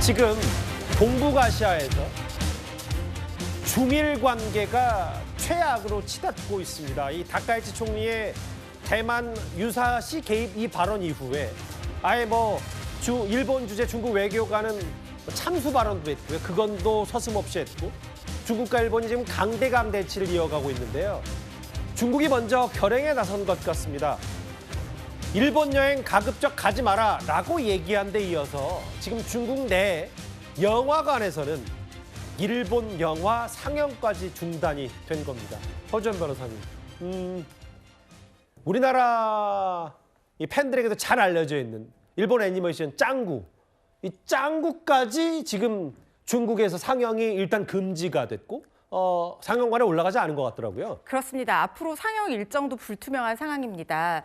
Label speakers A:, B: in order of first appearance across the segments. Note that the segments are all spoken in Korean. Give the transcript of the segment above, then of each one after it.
A: 지금 동북아시아에서 중일 관계가 최악으로 치닫고 있습니다. 이 다카이치 총리의 대만 유사시 개입 이 발언 이후에 아예 일본 주재 중국 외교관은 참수 발언도 했고요. 그건도 서슴없이 했고 중국과 일본이 지금 강대강 대치를 이어가고 있는데요. 중국이 먼저 결행에 나선 것 같습니다. 일본 여행 가급적 가지 마라 라고 얘기한 데 이어서 지금 중국 내 영화관에서는 일본 영화 상영까지 중단이 된 겁니다. 허주연 변호사님, 우리나라 이 팬들에게도 잘 알려져 있는 일본 애니메이션 짱구, 이 짱구까지 지금 중국에서 상영이 일단 금지가 됐고 상영관에 올라가지 않은 것 같더라고요.
B: 그렇습니다. 앞으로 상영 일정도 불투명한 상황입니다.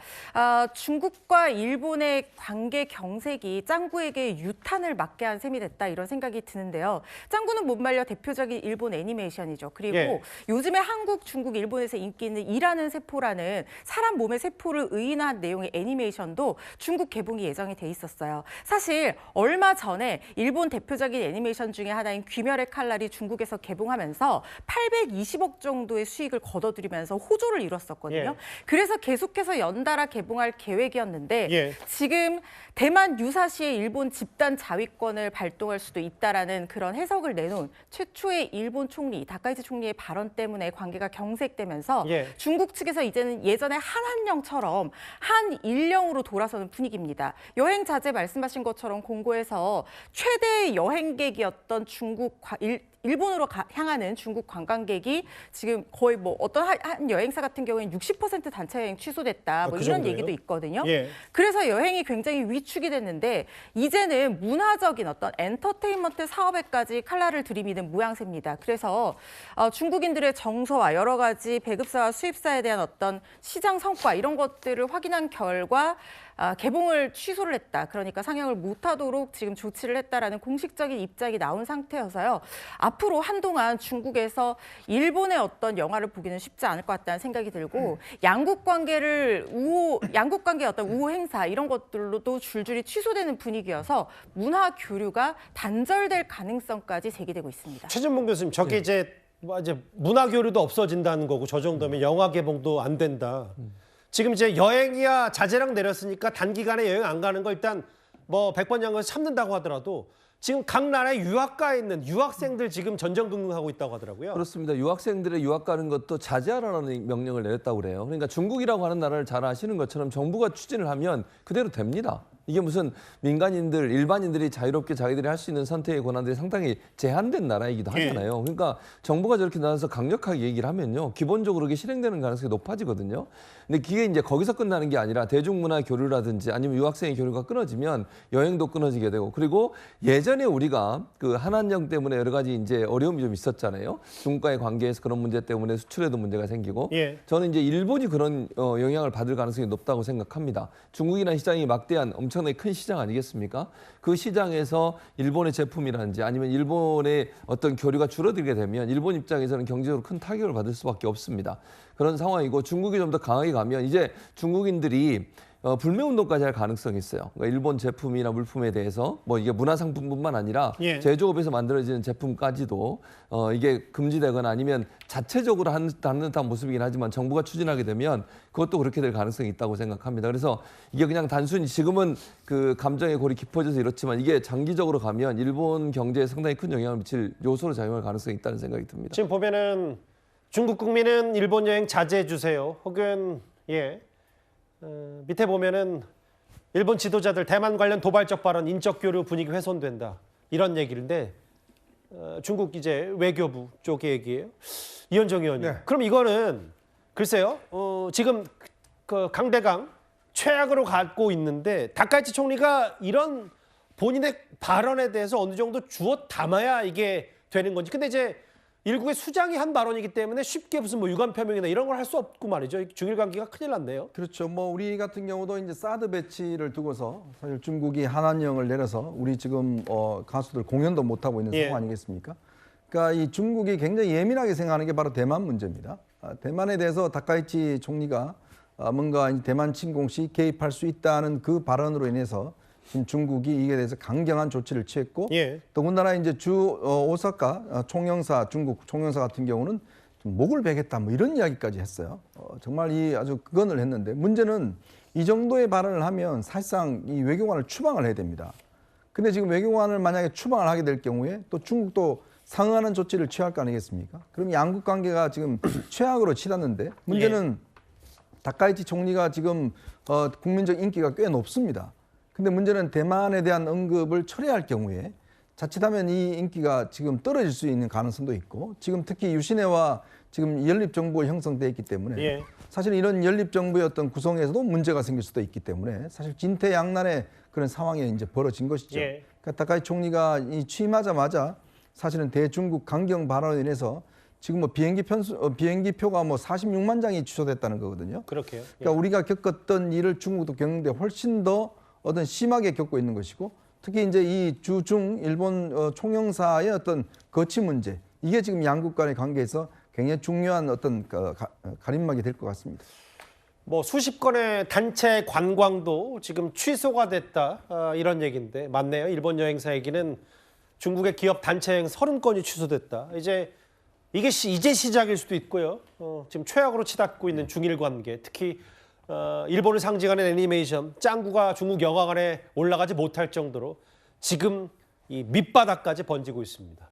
B: 중국과 일본의 관계 경색이 짱구에게 유탄을 맞게 한 셈이 됐다 이런 생각이 드는데요. 짱구는 못 말려 대표적인 일본 애니메이션이죠. 그리고 요즘에 한국, 중국, 일본에서 인기 있는 이라는 세포라는 사람 몸의 세포를 의인화한 내용의 애니메이션도 중국 개봉이 예정이 돼 있었어요. 사실 얼마 전에 일본 대표적인 애니메이션 중에 하나인 귀멸의 칼날이 중국에서 개봉하면서 820억 정도의 수익을 거둬들이면서 호조를 이뤘었거든요. 그래서 계속해서 연달아 개봉할 계획이었는데 지금 대만 유사시에 일본 집단 자위권을 발동할 수도 있다라는 그런 해석을 내놓은 최초의 일본 총리, 다카이치 총리의 발언 때문에 관계가 경색되면서 중국 측에서 이제는 예전에 한한령처럼 한일령으로 돌아서는 분위기입니다. 여행 자제 말씀하신 것처럼 공고에서 최대 여행객이었던 일본으로 향하는 중국 관광객이 지금 거의 어떤 한 여행사 같은 경우에는 60% 단체 여행 취소됐다 이런
A: 정도예요?
B: 얘기도 있거든요. 그래서 여행이 굉장히 위축이 됐는데 이제는 문화적인 어떤 엔터테인먼트 사업에까지 칼날을 들이미는 모양새입니다. 그래서 중국인들의 정서와 여러 가지 배급사와 수입사에 대한 어떤 시장 성과 이런 것들을 확인한 결과 개봉을 취소를 했다. 그러니까 상영을 못하도록 지금 조치를 했다라는 공식적인 입장이 나온 상태여서요. 앞으로 한동안 중국에서 일본의 어떤 영화를 보기는 쉽지 않을 것 같다는 생각이 들고 양국 관계의 어떤 우호 행사 이런 것들로도 줄줄이 취소되는 분위기여서 문화 교류가 단절될 가능성까지 제기되고 있습니다.
A: 최진봉 교수님, 저게 이제 문화 교류도 없어진다는 거고 저 정도면 영화 개봉도 안 된다. 지금 이제 여행이야 자제랑 내렸으니까 단기간에 여행 안 가는 거 일단 100번 양을 참는다고 하더라도 지금 각 나라에 유학가에 있는 유학생들 지금 전전긍긍하고 있다고 하더라고요.
C: 그렇습니다. 유학생들의 유학 가는 것도 자제하라는 명령을 내렸다고 그래요. 그러니까 중국이라고 하는 나라를 잘 아시는 것처럼 정부가 추진을 하면 그대로 됩니다. 이게 무슨 민간인들, 일반인들이 자유롭게 자기들이 할 수 있는 선택의 권한들이 상당히 제한된 나라이기도 하잖아요. 그러니까 정부가 저렇게 나와서 강력하게 얘기를 하면요. 기본적으로 그게 실행되는 가능성이 높아지거든요. 근데 그게 이제 거기서 끝나는 게 아니라 대중문화 교류라든지 아니면 유학생의 교류가 끊어지면 여행도 끊어지게 되고 그리고 예전에 우리가 그 한한령 때문에 여러 가지 이제 어려움이 좀 있었잖아요. 중국과의 관계에서 그런 문제 때문에 수출에도 문제가 생기고 저는 이제 일본이 그런 영향을 받을 가능성이 높다고 생각합니다. 중국이라는 시장이 막대한 엄청나게 큰 시장 아니겠습니까? 그 시장에서 일본의 제품이라든지 아니면 일본의 어떤 교류가 줄어들게 되면 일본 입장에서는 경제적으로 큰 타격을 받을 수밖에 없습니다. 그런 상황이고 중국이 좀 더 강하게 가면 이제 중국인들이 불매운동까지 할 가능성이 있어요. 그러니까 일본 제품이나 물품에 대해서 이게 문화상품뿐만 아니라 제조업에서 만들어지는 제품까지도 이게 금지되거나 아니면 자체적으로 하는 듯한 모습이긴 하지만 정부가 추진하게 되면 그것도 그렇게 될 가능성이 있다고 생각합니다. 그래서 이게 그냥 단순히 지금은 그 감정의 골이 깊어져서 이렇지만 이게 장기적으로 가면 일본 경제에 상당히 큰 영향을 미칠 요소로 작용할 가능성이 있다는 생각이 듭니다.
A: 지금 보면은 중국 국민은 일본 여행 자제해 주세요. 혹은 밑에 보면은 일본 지도자들 대만 관련 도발적 발언, 인적 교류 분위기 훼손된다. 이런 얘기인데 중국 이제 외교부 쪽의 얘기예요. 이현정 의원님. 그럼 이거는 글쎄요. 지금 그 강대강 최악으로 갖고 있는데 다카이치 총리가 이런 본인의 발언에 대해서 어느 정도 주워 담아야 이게 되는 건지. 근데 이제 일국의 수장이 한 발언이기 때문에 쉽게 무슨 유감 표명이나 이런 걸 할 수 없고 말이죠. 중일 관계가 큰일 났네요.
D: 그렇죠. 우리 같은 경우도 이제 사드 배치를 두고서 사실 중국이 한한령을 내려서 우리 지금 가수들 공연도 못 하고 있는 상황 아니겠습니까? 그러니까 이 중국이 굉장히 예민하게 생각하는 게 바로 대만 문제입니다. 대만에 대해서 다카이치 총리가 뭔가 대만 침공 시 개입할 수 있다는 그 발언으로 인해서 지금 중국이 이에 대해서 강경한 조치를 취했고
A: 예.
D: 더군다나 이제 오사카 총영사 중국 총영사 같은 경우는 좀 목을 베겠다 뭐 이런 이야기까지 했어요. 정말 이 아주 극언을 했는데 문제는 이 정도의 발언을 하면 사실상 이 외교관을 추방을 해야 됩니다. 근데 지금 외교관을 만약에 추방을 하게 될 경우에 또 중국도 상응하는 조치를 취할 거 아니겠습니까? 그럼 양국 관계가 지금 최악으로 치닫는데 문제는 다카이치 총리가 지금 국민적 인기가 꽤 높습니다. 근데 문제는 대만에 대한 언급을 철회할 경우에 자칫하면 이 인기가 지금 떨어질 수 있는 가능성도 있고 지금 특히 유신회와 지금 연립정부가 형성돼 있기 때문에
A: 예.
D: 사실 이런 연립정부의 어떤 구성에서도 문제가 생길 수도 있기 때문에 사실 진퇴양난의 그런 상황이 이제 벌어진 것이죠.
A: 예.
D: 그러니까 다카이치 총리가 이 취임하자마자 사실은 대중국 강경 발언으로 인해서 지금 뭐 비행기표가 뭐 46만 장이 취소됐다는 거거든요.
A: 그렇게요. 예.
D: 그러니까 우리가 겪었던 일을 중국도 겪는데 훨씬 더 어떤 심하게 겪고 있는 것이고 특히 이제 이 주중 일본 총영사의 어떤 거치 문제 이게 지금 양국 간의 관계에서 굉장히 중요한 어떤 가림막이 될 것 같습니다.
A: 뭐 수십 건의 단체 관광도 지금 취소가 됐다 이런 얘기인데 맞네요. 일본 여행사 얘기는 중국의 기업 단체 여행 30건이 취소됐다. 이제 이게 이제 시작일 수도 있고요. 지금 최악으로 치닫고 있는 중일 관계, 특히 일본을 상징하는 애니메이션 짱구가 중국 영화관에 올라가지 못할 정도로 지금 이 밑바닥까지 번지고 있습니다.